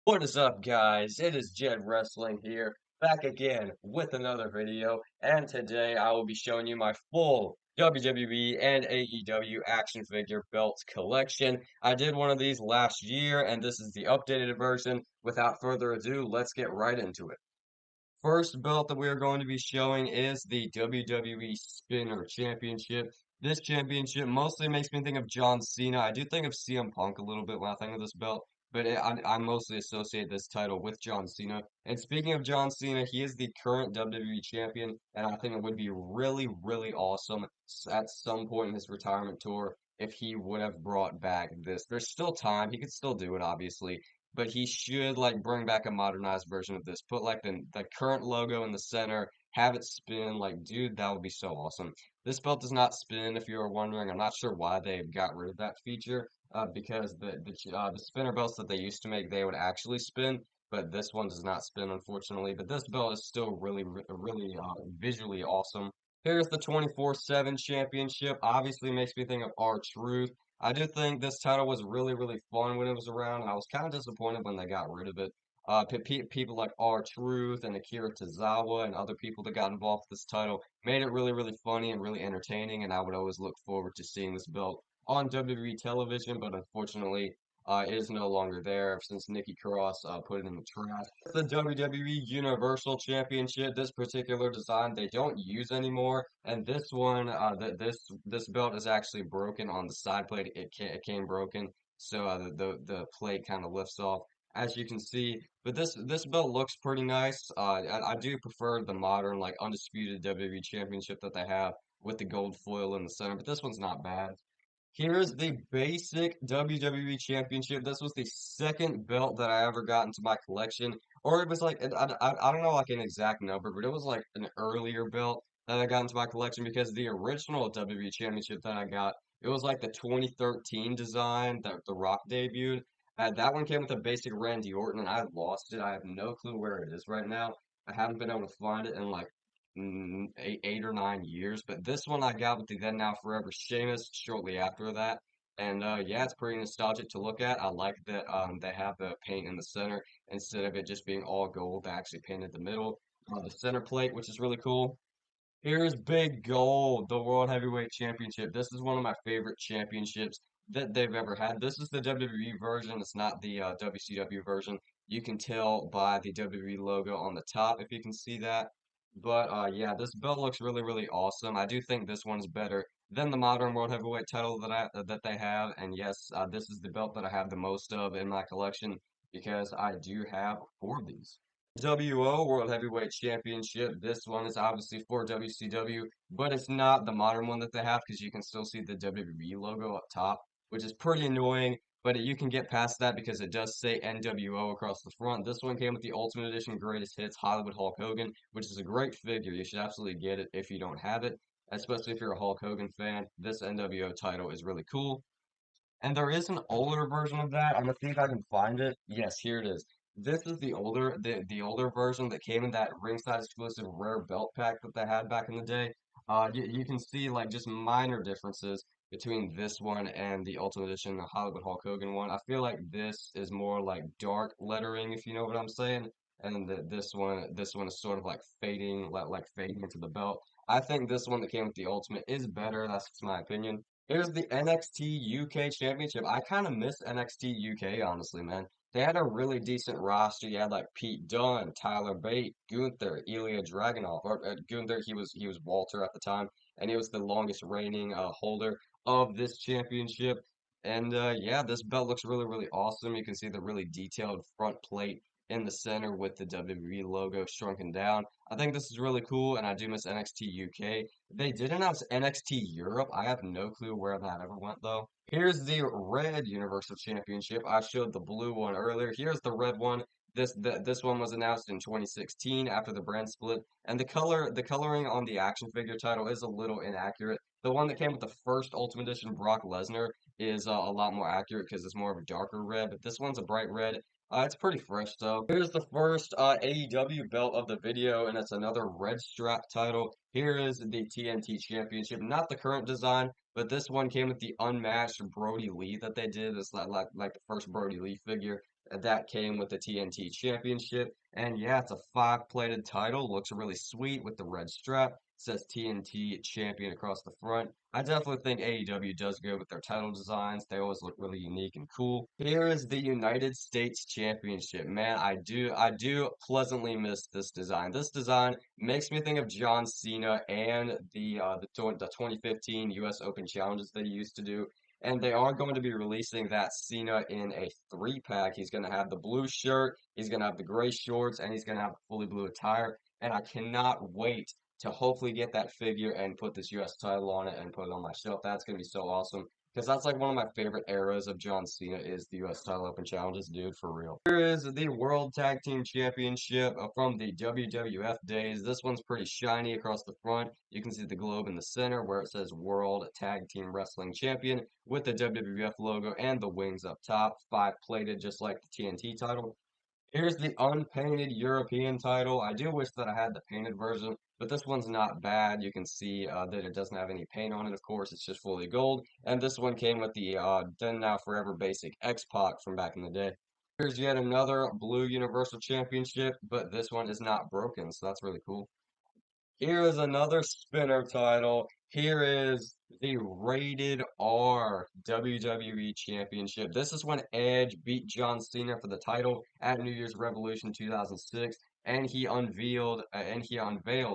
What is up, guys? It is Jed Wrestling here, back again with another video, and today I will be showing you my full WWE and AEW action figure belts collection. I did one of these last year, and this is the updated version. Without further ado, let's get right into it. First belt that we are going to be showing is the WWE Spinner Championship. This championship mostly makes me think of John Cena. I do think of CM Punk a little bit when I think of this belt, but I mostly associate this title with John Cena. And speaking of John Cena, he is the current WWE champion, and I think it would be really, really awesome at some point in his retirement tour if he would have brought back this. There's still time. He could still do it, obviously, but he should like bring back a modernized version of this. Put like the current logo in the center, have it spin. Like, dude, that would be so awesome. This belt does not spin, if you were wondering. I'm not sure why they got rid of that feature. Because the spinner belts that they used to make, they would actually spin, but this one does not spin, unfortunately. But this belt is still really visually awesome. Here's the 24/7 championship. Obviously makes me think of R-Truth. I do think this title was really, really fun when it was around, and I was kind of disappointed when they got rid of it. People like R-Truth and Akira Tozawa and other people that got involved with this title made it really, really funny and really entertaining, and I would always look forward to seeing this belt on WWE television, but unfortunately, it is no longer there since Nikki Cross put it in the trash. The WWE Universal Championship, this particular design they don't use anymore, and this one, this belt is actually broken on the side plate. It came broken, so the plate kind of lifts off, as you can see. But this belt looks pretty nice. I do prefer the modern like undisputed WWE Championship that they have with the gold foil in the center, but this one's not bad. Here's the basic WWE Championship. This was the second belt that I ever got into my collection. Or it was like, I don't know like an exact number, but it was like an earlier belt that I got into my collection because the original WWE Championship that I got, it was like the 2013 design that The Rock debuted. That one came with a basic Randy Orton, and I lost it. I have no clue where it is right now. I haven't been able to find it in like 8 or 9 years. But this one I got with the Then Now Forever Sheamus shortly after that. And yeah, it's pretty nostalgic to look at. I like that they have the paint in the center instead of it just being all gold. They actually painted the middle, the center plate, which is really cool. Here's Big Gold, the World Heavyweight Championship. This is one of my favorite championships that they've ever had. This is the WWE version. It's not the WCW version. You can tell by the WWE logo on the top if you can see that. But yeah, this belt looks really, really awesome. I do think this one's better than the modern World Heavyweight title that they have. And yes, this is the belt that I have the most of in my collection because I do have four of these. WO World Heavyweight Championship. This one is obviously for WCW, but it's not the modern one that they have because you can still see the WWE logo up top, which is pretty annoying. But you can get past that because it does say NWO across the front. This one came with the Ultimate Edition Greatest Hits Hollywood Hulk Hogan, which is a great figure. You should absolutely get it if you don't have it, especially if you're a Hulk Hogan fan. This NWO title is really cool. And there is an older version of that. I'm gonna see if I can find it. Yes, here it is. This is the older version that came in that ringside exclusive rare belt pack that they had back in the day. You can see like just minor differences between this one and the Ultimate Edition, the Hollywood Hulk Hogan one. I feel like this is more like dark lettering, if you know what I'm saying, and this one is sort of like fading, like fading into the belt. I think this one that came with the Ultimate is better. That's just my opinion. Here's the NXT UK Championship. I kind of miss NXT UK, honestly, man. They had a really decent roster. You had like Pete Dunne, Tyler Bate, Gunther, Ilya Dragunov. Or Gunther, he was Walter at the time, and he was the longest reigning holder of this championship. And yeah, this belt looks really, really awesome. You can see the really detailed front plate in the center with the WWE logo shrunken down. I think this is really cool, and I do miss NXT UK. They did announce NXT Europe. I have no clue where that ever went though. Here's the red Universal Championship. I showed the blue one earlier. Here's the red one. This one was announced in 2016 after the brand split, and the coloring on the action figure title is a little inaccurate. The one that came with the first Ultimate Edition Brock Lesnar is a lot more accurate because it's more of a darker red, but this one's a bright red. It's pretty fresh though. Here's the first AEW belt of the video, and it's another red strap title. Here is the TNT Championship, not the current design, but this one came with the unmatched Brody Lee that they did. It's like the first Brody Lee figure that came with the TNT Championship. And yeah, it's a five-plated title. Looks really sweet with the red strap. Says TNT Champion across the front. I definitely think AEW does good with their title designs. They always look really unique and cool. Here is the United States Championship. Man, I do pleasantly miss this design. This design makes me think of John Cena and the 2015 US Open challenges that he used to do. And they are going to be releasing that Cena in a three-pack. He's going to have the blue shirt, he's going to have the gray shorts, and he's going to have fully blue attire. And I cannot wait to hopefully get that figure and put this US title on it and put it on my shelf. That's going to be so awesome. Because that's like one of my favorite eras of John Cena is the US title open challenges, dude, for real. Here is the World Tag Team Championship from the WWF days. This one's pretty shiny across the front. You can see the globe in the center where it says World Tag Team Wrestling Champion with the WWF logo and the wings up top, five plated just like the TNT title. Here's the unpainted European title. I do wish that I had the painted version, but this one's not bad. You can see that it doesn't have any paint on it, of course. It's just fully gold. And this one came with the Then Now Forever basic X-Pac from back in the day. Here's yet another blue Universal Championship, but this one is not broken, so that's really cool. Here is another spinner title. Here is the Rated R WWE Championship. This is when Edge beat John Cena for the title at New Year's Revolution 2006, and he unveiled,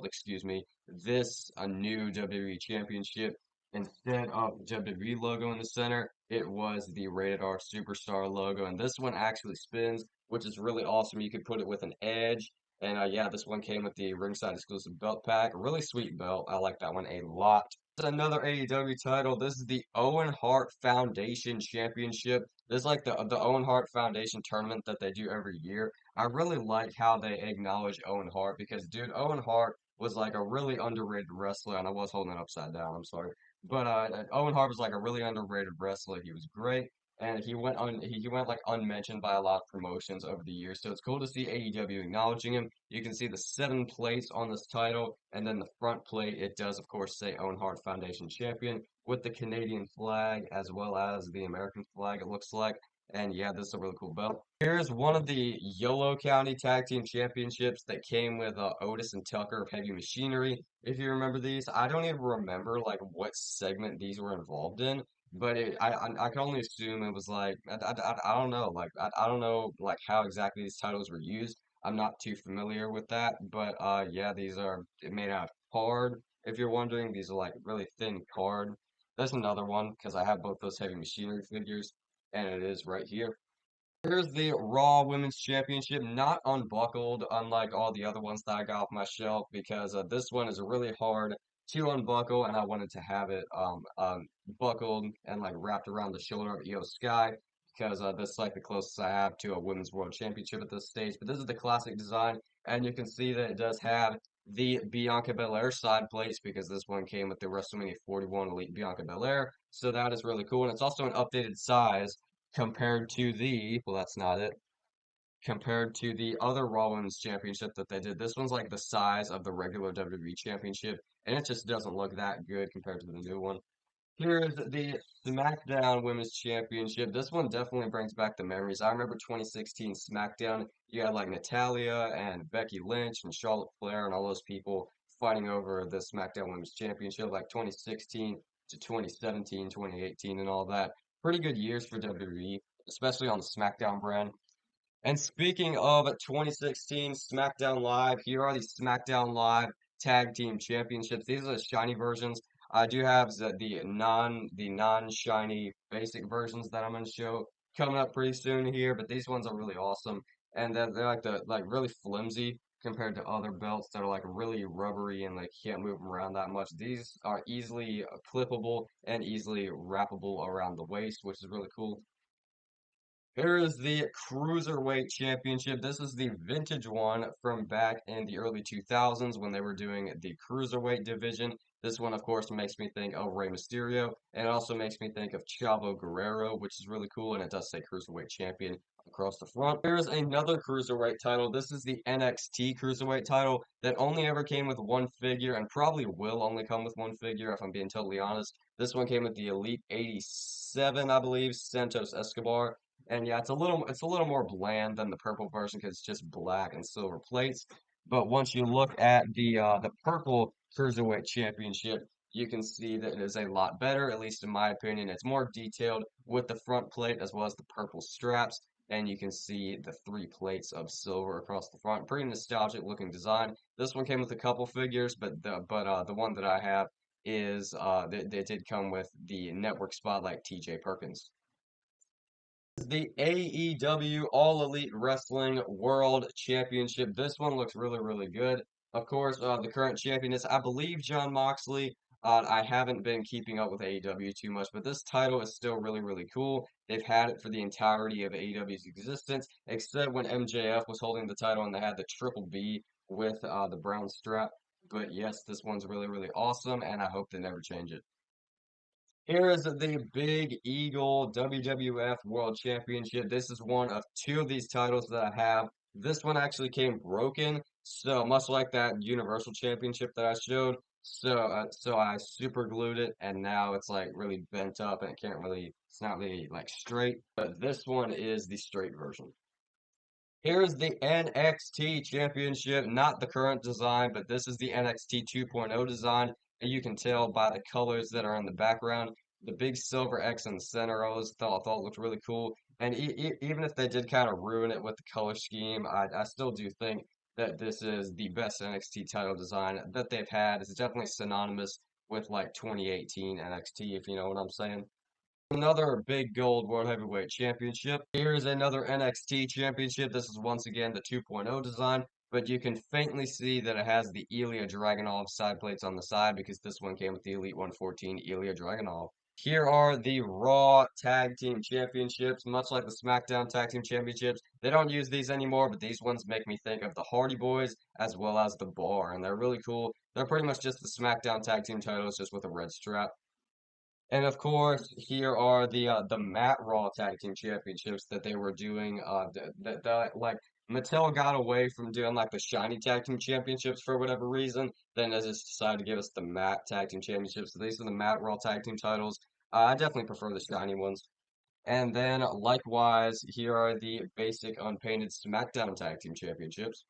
excuse me, this a new WWE Championship. Instead of the WWE logo in the center, it was the Rated R Superstar logo, and this one actually spins, which is really awesome. You could put it with an Edge. And yeah, this one came with the ringside exclusive belt pack. Really sweet belt. I like that one a lot. This is another AEW title. This is the Owen Hart Foundation Championship. This is like the Owen Hart Foundation tournament that they do every year. I really like how they acknowledge Owen Hart because, dude, Owen Hart was like a really underrated wrestler, and I was holding it upside down. I'm sorry, but Owen Hart was like a really underrated wrestler. He was great and he went like unmentioned by a lot of promotions over the years. So it's cool to see AEW acknowledging him. You can see the seven plates on this title, and then the front plate it does of course say Owen Hart Foundation Champion with the Canadian flag as well as the American flag. It looks like. And yeah, this is a really cool belt. Here's one of the Yolo County Tag Team Championships that came with Otis and Tucker of Heavy Machinery. If you remember these, I don't even remember like what segment these were involved in. But I can only assume it was like I don't know like I don't know like how exactly these titles were used. I'm not too familiar with that, but yeah, these are made out of card. If you're wondering, these are like really thin card. There's another one because I have both those heavy machinery figures, and it is right here. Here's the Raw Women's Championship, not unbuckled, unlike all the other ones that I got off my shelf, because this one is really hard to unbuckle, and I wanted to have it buckled and like wrapped around the shoulder of Io Sky, because this is like the closest I have to a Women's World Championship at this stage. But this is the classic design, and you can see that it does have the Bianca Belair side plates, because this one came with the WrestleMania 41 Elite Bianca Belair, so that is really cool, and it's also an updated size compared to well, that's not it. Compared to the other Raw Women's Championship that they did, this one's like the size of the regular WWE Championship, and it just doesn't look that good compared to the new one. Here's the SmackDown Women's Championship. This one definitely brings back the memories. I remember 2016 SmackDown. You had like Natalia and Becky Lynch and Charlotte Flair and all those people fighting over the SmackDown Women's Championship, like 2016 to 2017, 2018, and all that. Pretty good years for WWE, especially on the SmackDown brand. And speaking of 2016 SmackDown Live, here are the SmackDown Live Tag Team Championships. These are the shiny versions. I do have the non-shiny basic versions that I'm gonna show coming up pretty soon here, but these ones are really awesome. And they're like really flimsy compared to other belts that are like really rubbery and like can't move them around that much. These are easily clippable and easily wrappable around the waist, which is really cool. Here is the Cruiserweight Championship. This is the vintage one from back in the early 2000s when they were doing the Cruiserweight division. This one, of course, makes me think of Rey Mysterio, and it also makes me think of Chavo Guerrero, which is really cool, and it does say Cruiserweight Champion across the front. Here's another Cruiserweight title. This is the NXT Cruiserweight title that only ever came with one figure and probably will only come with one figure if I'm being totally honest. This one came with the Elite 87, I believe, Santos Escobar. And yeah, it's a little more bland than the purple version because it's just black and silver plates. But once you look at the purple Cruiserweight Championship, you can see that it is a lot better, at least in my opinion. It's more detailed with the front plate as well as the purple straps, and you can see the three plates of silver across the front. Pretty nostalgic looking design. This one came with a couple figures, but the one that I have is they did come with the network spotlight TJ Perkins. The AEW All Elite Wrestling World Championship. This one looks really, really good. Of course, the current champion is, I believe, John Moxley. I haven't been keeping up with AEW too much, but this title is still really, really cool. They've had it for the entirety of AEW's existence, except when MJF was holding the title and they had the triple B with the brown strap. But yes, this one's really, really awesome, and I hope they never change it. Here is the Big Eagle WWF World Championship. This is one of two of these titles that I have. This one actually came broken, so much like that Universal Championship that I showed. So I super glued it, and now it's like really bent up, and it's not really like straight. But this one is the straight version. Here's the NXT Championship, not the current design, but this is the NXT 2.0 design. And you can tell by the colors that are in the background. The big silver X in the center, I always thought looked really cool. And even if they did kind of ruin it with the color scheme, I still do think that this is the best NXT title design that they've had. It's definitely synonymous with like 2018 NXT, if you know what I'm saying. Another big gold World Heavyweight Championship. Here's another NXT Championship. This is once again the 2.0 design, but you can faintly see that it has the Ilya Dragunov side plates on the side because this one came with the Elite 114 Ilya Dragunov. Here are the Raw Tag Team Championships, much like the SmackDown Tag Team Championships. They don't use these anymore, but these ones make me think of the Hardy Boys as well as the Bar, and they're really cool. They're pretty much just the SmackDown Tag Team titles, just with a red strap. And of course, here are the Matt Raw Tag Team Championships that they were doing. Like Mattel got away from doing like the shiny Tag Team Championships for whatever reason. Then they just decided to give us the Matt Tag Team Championships. So these are the Matt Raw Tag Team titles. I definitely prefer the shiny ones. And then likewise, here are the basic unpainted SmackDown Tag Team Championships.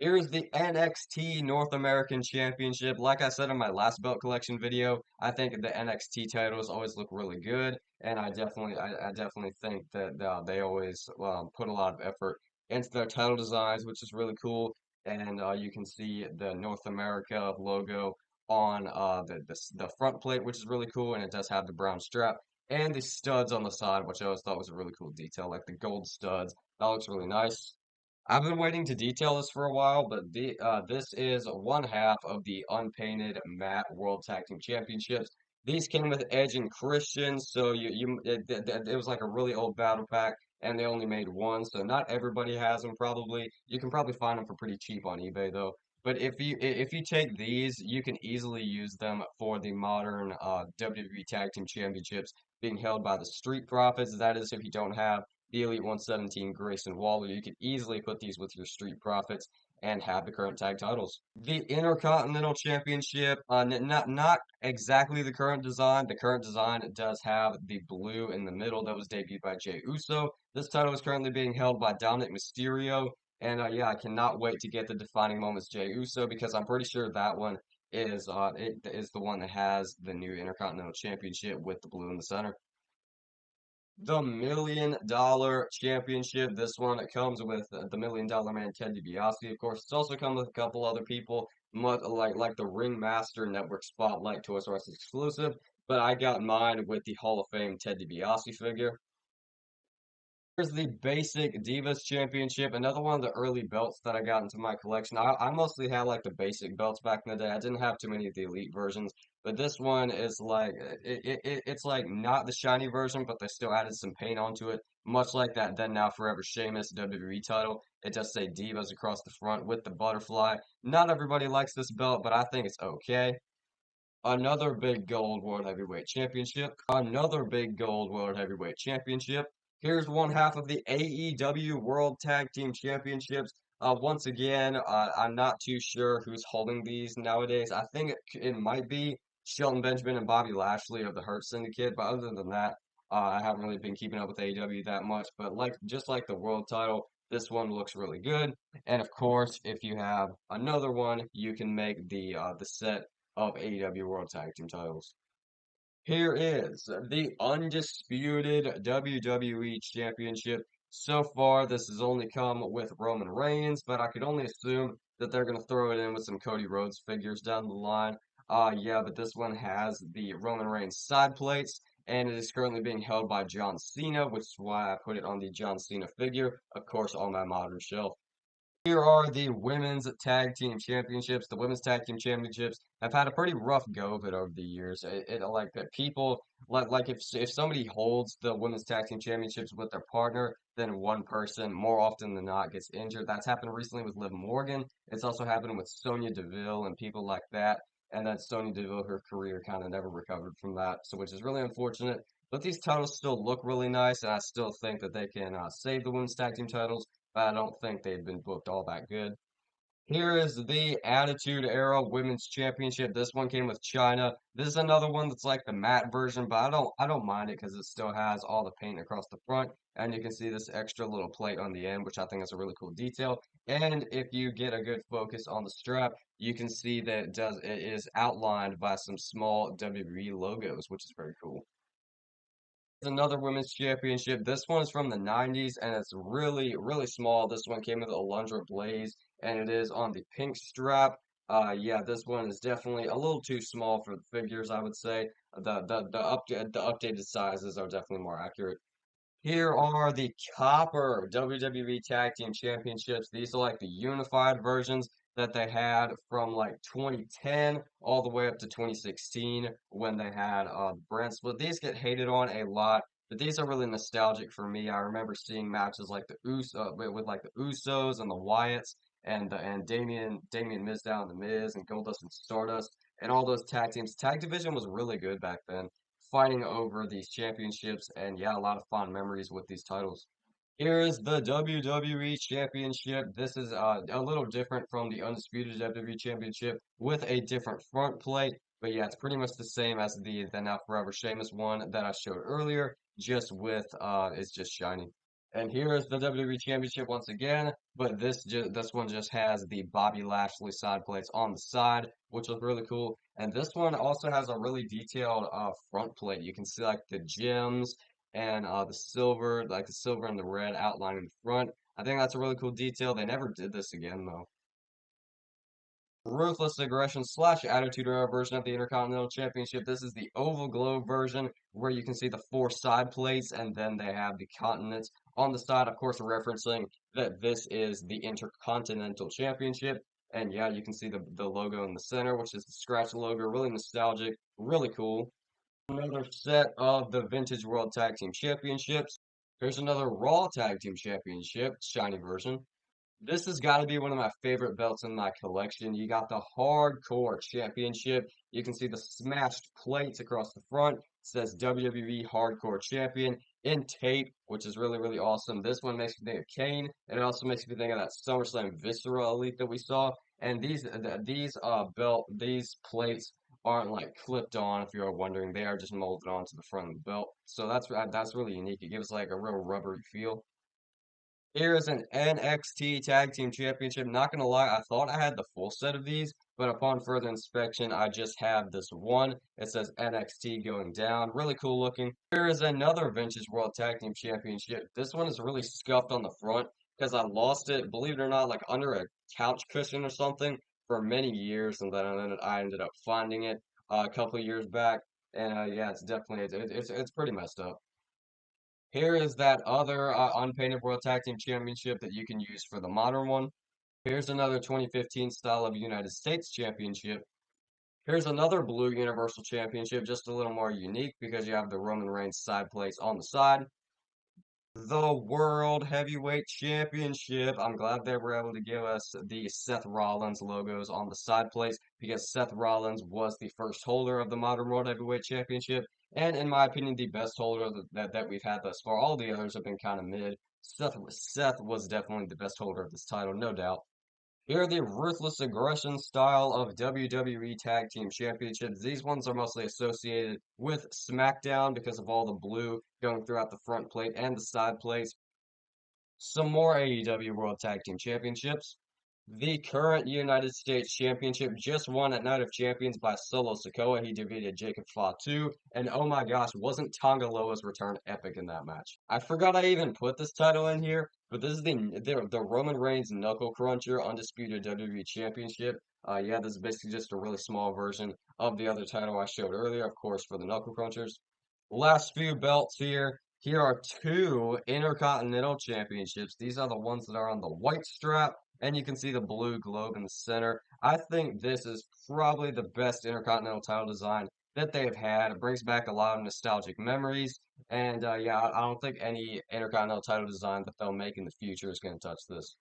Here's the NXT North American Championship. Like I said in my last belt collection video, I think the NXT titles always look really good, and I definitely think that they always put a lot of effort into their title designs, which is really cool. And you can see the North America logo on the front plate, which is really cool, and it does have the brown strap and the studs on the side, which I always thought was a really cool detail, like the gold studs. That looks really nice. I've been waiting to detail this for a while, but this is one half of the unpainted matte World Tag Team Championships. These came with Edge and Christian, so it was like a really old battle pack, and they only made one, so not everybody has them. Probably you can probably find them for pretty cheap on eBay though. But if you take these, you can easily use them for the modern WWE Tag Team Championships being held by the Street Profits. That is, if you don't have the Elite 117 Grayson Waller. You could easily put these with your Street Profits and have the current tag titles. The Intercontinental Championship, not exactly the current design. The current design does have the blue in the middle that was debuted by Jey Uso. This title is currently being held by Dominic Mysterio. And yeah, I cannot wait to get the defining moments Jey Uso because I'm pretty sure that one it is the one that has the new Intercontinental Championship with the blue in the center. The $1 million championship. This one it comes with the $1 million man Ted DiBiase. Of course, it's also come with a couple other people, like the Ringmaster Network Spotlight Toys R Us exclusive. But I got mine with the Hall of Fame Ted DiBiase figure. Here's the basic Divas Championship, another one of the early belts that I got into my collection. I mostly had like the basic belts back in the day. I didn't have too many of the elite versions, but this one is like it's like not the shiny version, but they still added some paint onto it, much like that Then Now Forever Sheamus WWE title. It does say Divas across the front with the butterfly. Not everybody likes this belt, but I think it's okay. Another big gold World Heavyweight Championship. Another big gold World Heavyweight Championship. Here's one half of the AEW World Tag Team Championships. Once again, I'm not too sure who's holding these nowadays. I think it might be Shelton Benjamin and Bobby Lashley of the Hurt Syndicate, but other than that, I haven't really been keeping up with AEW that much, but like just like the world title, this one looks really good. And of course, if you have another one, you can make the set of AEW World Tag Team titles. Here is the undisputed WWE Championship. So far, this has only come with Roman Reigns, but I could only assume that they're going to throw it in with some Cody Rhodes figures down the line. Yeah, but this one has the Roman Reigns side plates, and it is currently being held by John Cena, which is why I put it on the John Cena figure, of course, on my modern shelf. Here are the women's tag team championships. The women's tag team championships have had a pretty rough go of it over the years. Like that people like if somebody holds the women's tag team championships with their partner, then one person more often than not gets injured. That's happened recently with Liv Morgan. It's also happened with Sonya Deville and people like that. And then Sonya Deville, her career kind of never recovered from that, so which is really unfortunate. But these titles still look really nice, and I still think that they can save the women's tag team titles, but I don't think they've been booked all that good. Here is the Attitude Era Women's Championship. This one came with China. This is another one that's like the matte version, but I don't mind it because it still has all the paint across the front, and you can see this extra little plate on the end, which I think is a really cool detail. And if you get a good focus on the strap, you can see that it is outlined by some small WWE logos, which is very cool. Another women's championship. This one is from the 90s and it's really, really small. This one came with Alundra Blaze and it is on the pink strap. Yeah, this one is definitely a little too small for the figures, I would say. The updated sizes are definitely more accurate. Here are the Copper WWE Tag Team Championships. These are like the unified versions that they had from like 2010 all the way up to 2016 when they had brand split. These get hated on a lot, but these are really nostalgic for me. I remember seeing matches like with like the Usos and the Wyatts and Damian Mizdow and the Miz and Goldust and Stardust and all those tag teams. Tag division was really good back then, fighting over these championships, and yeah, a lot of fond memories with these titles. Here is the WWE Championship. This is a little different from the Undisputed WWE Championship with a different front plate, but yeah, it's pretty much the same as the Now Forever Sheamus one that I showed earlier, just with it's just shiny. And here is the WWE Championship once again, but this one just has the Bobby Lashley side plates on the side, which is really cool. And this one also has a really detailed front plate. You can see like the gems and the silver and the red outline in the front. I think that's a really cool detail. They never did this again though. Ruthless Aggression slash Attitude Era version of the Intercontinental Championship. This is the Oval Globe version where you can see the four side plates and then they have the continents on the side, of course, referencing that this is the Intercontinental Championship. And yeah, you can see the logo in the center, which is the scratch logo, really nostalgic, really cool. Another set of the Vintage World Tag Team Championships. Here's another Raw Tag Team Championship, shiny version. This has got to be one of my favorite belts in my collection. You got the Hardcore Championship. You can see the smashed plates across the front. It says WWE Hardcore Champion in tape, which is really, really awesome. This one makes me think of Kane, and it also makes me think of that SummerSlam Viscera Elite that we saw. And these plates aren't like clipped on, if you're wondering. They are just molded onto the front of the belt. So that's really unique. It gives like a real rubbery feel. Here is an NXT Tag Team Championship. Not gonna lie, I thought I had the full set of these, but upon further inspection, I just have this one. It says NXT going down. Really cool looking. Here is another Vintage World Tag Team Championship. This one is really scuffed on the front because I lost it, believe it or not, like under a couch cushion or something for many years, and then I ended up finding it a couple of years back. And yeah, it's definitely it's pretty messed up. Here is that other unpainted World Tag Team Championship that you can use for the modern one. Here's another 2015 style of United States Championship. Here's another blue Universal Championship, just a little more unique because you have the Roman Reigns side plates on the side. The World Heavyweight Championship. I'm glad they were able to give us the Seth Rollins logos on the side plates because Seth Rollins was the first holder of the modern World Heavyweight Championship, and in my opinion, the best holder that we've had thus far. All the others have been kind of mid. Seth was definitely the best holder of this title, no doubt. Here are the Ruthless Aggression style of WWE Tag Team Championships. These ones are mostly associated with SmackDown because of all the blue going throughout the front plate and the side plates. Some more AEW World Tag Team Championships. The current United States Championship just won at Night of Champions by Solo Sikoa. He defeated Jacob Fatu. And oh my gosh, wasn't Tonga Loa's return epic in that match? I forgot I even put this title in here, but this is the Roman Reigns Knuckle Cruncher Undisputed WWE Championship. Yeah, this is basically just a really small version of the other title I showed earlier, of course, for the Knuckle Crunchers. Last few belts here. Here are two Intercontinental Championships. These are the ones that are on the white strap, and you can see the blue globe in the center. I think this is probably the best Intercontinental title design that they've had. It brings back a lot of nostalgic memories, and yeah, I don't think any Intercontinental title design that they'll make in the future is going to touch this.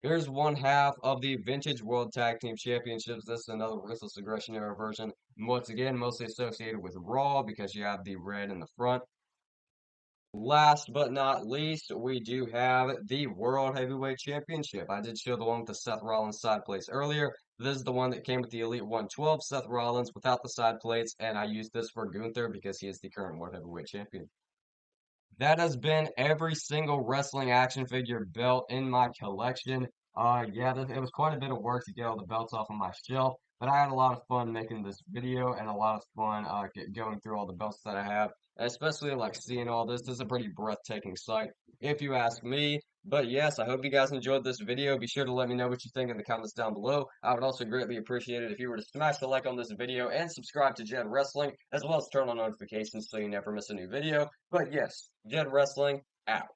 Here's one half of the Vintage World Tag Team Championships. This is another Ruthless Aggression era version. Once again, mostly associated with Raw because you have the red in the front. Last but not least, we do have the World Heavyweight Championship. I did show the one with the Seth Rollins side plates earlier. This is the one that came with the Elite 112, Seth Rollins without the side plates, and I used this for Gunther because he is the current World Heavyweight Champion. That has been every single wrestling action figure belt in my collection. Yeah, it was quite a bit of work to get all the belts off of my shelf, but I had a lot of fun making this video and a lot of fun going through all the belts that I have, especially like seeing all this. This is a pretty breathtaking sight, if you ask me. But yes, I hope you guys enjoyed this video. Be sure to let me know what you think in the comments down below. I would also greatly appreciate it if you were to smash the like on this video and subscribe to Jed Wrestling, as well as turn on notifications so you never miss a new video. But yes, Jed Wrestling out.